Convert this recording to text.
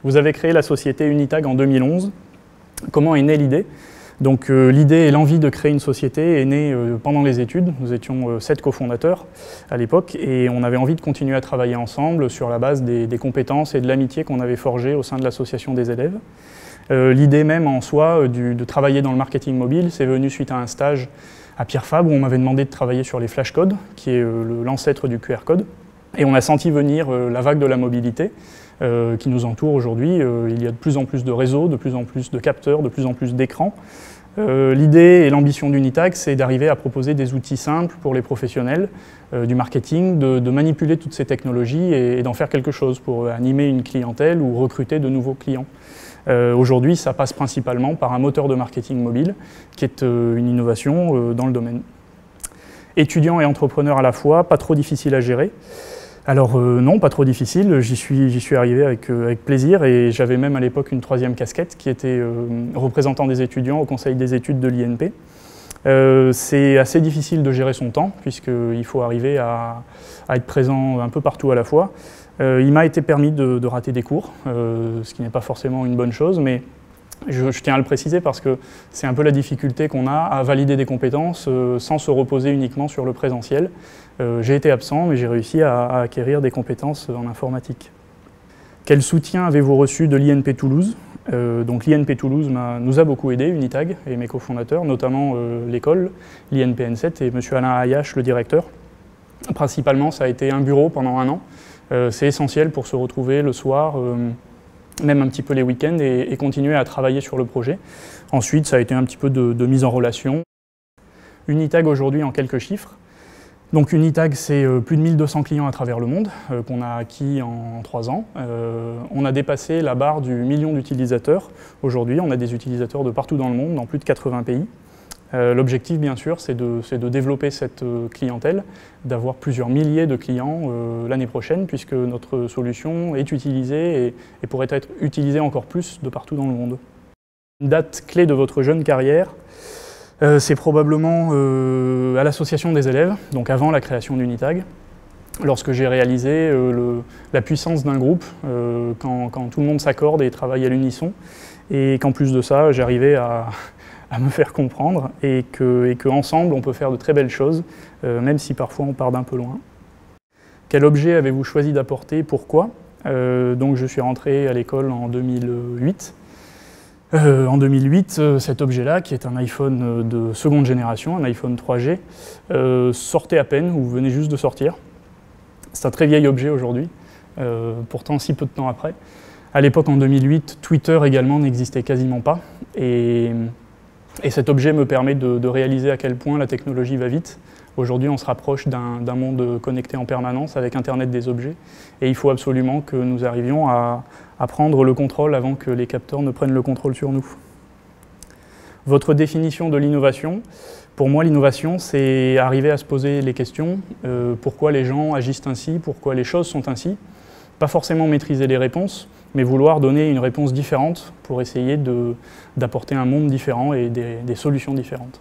Vous avez créé la société Unitag en 2011. Comment est née l'idée? Donc l'idée et l'envie de créer une société est née pendant les études. Nous étions 7 cofondateurs à l'époque et on avait envie de continuer à travailler ensemble sur la base des compétences et de l'amitié qu'on avait forgées au sein de l'association des élèves. L'idée même en soi de travailler dans le marketing mobile, c'est venu suite à un stage à Pierre Fabre où on m'avait demandé de travailler sur les flashcodes, qui est l'ancêtre du QR code. Et on a senti venir la vague de la mobilité qui nous entoure aujourd'hui. Il y a de plus en plus de réseaux, de plus en plus de capteurs, de plus en plus d'écrans. L'idée et l'ambition d'Unitag, c'est d'arriver à proposer des outils simples pour les professionnels du marketing, de manipuler toutes ces technologies et d'en faire quelque chose pour animer une clientèle ou recruter de nouveaux clients. Aujourd'hui, ça passe principalement par un moteur de marketing mobile, qui est une innovation dans le domaine. Étudiant et entrepreneur à la fois, pas trop difficile à gérer. Alors non, pas trop difficile, j'y suis arrivé avec plaisir et j'avais même à l'époque une 3e casquette qui était représentant des étudiants au conseil des études de l'INP. C'est assez difficile de gérer son temps puisqu'il faut arriver à être présent un peu partout à la fois. Il m'a été permis de rater des cours, ce qui n'est pas forcément une bonne chose, mais je tiens à le préciser parce que c'est un peu la difficulté qu'on a à valider des compétences sans se reposer uniquement sur le présentiel. J'ai été absent, mais j'ai réussi à acquérir des compétences en informatique. Quel soutien avez-vous reçu de l'INP Toulouse? Donc l'INP Toulouse nous a beaucoup aidé, Unitag et mes cofondateurs, notamment l'école, l'INP N7 et M. Alain Ayache, le directeur. Principalement, ça a été un bureau pendant 1 an. C'est essentiel pour se retrouver le soir, même un petit peu les week-ends, et continuer à travailler sur le projet. Ensuite, ça a été un petit peu de mise en relation. Unitag aujourd'hui en quelques chiffres. Donc Unitag, c'est plus de 1200 clients à travers le monde qu'on a acquis en 3 ans. On a dépassé la barre du 1 million d'utilisateurs. Aujourd'hui, on a des utilisateurs de partout dans le monde, dans plus de 80 pays. L'objectif, bien sûr, c'est de développer cette clientèle, d'avoir plusieurs milliers de clients l'année prochaine, puisque notre solution est utilisée et pourrait être utilisée encore plus de partout dans le monde. Une date clé de votre jeune carrière, c'est probablement à l'association des élèves, donc avant la création d'Unitag, lorsque j'ai réalisé la puissance d'un groupe, quand tout le monde s'accorde et travaille à l'unisson, et qu'en plus de ça, j'arrivais à me faire comprendre et qu'ensemble on peut faire de très belles choses, même si parfois on part d'un peu loin. Quel objet avez-vous choisi d'apporter? Pourquoi? Donc je suis rentré à l'école en 2008. En 2008, cet objet-là, qui est un iPhone de 2e génération, un iPhone 3G, sortait à peine ou venait juste de sortir. C'est un très vieil objet aujourd'hui, pourtant si peu de temps après. À l'époque, en 2008, Twitter également n'existait quasiment pas. Et cet objet me permet de réaliser à quel point la technologie va vite. Aujourd'hui, on se rapproche d'un monde connecté en permanence avec Internet des objets. Et il faut absolument que nous arrivions à prendre le contrôle avant que les capteurs ne prennent le contrôle sur nous. Votre définition de l'innovation, pour moi, l'innovation, c'est arriver à se poser les questions. Pourquoi les gens agissent ainsi? Pourquoi les choses sont ainsi? Pas forcément maîtriser les réponses, mais vouloir donner une réponse différente pour essayer d'apporter un monde différent et des solutions différentes.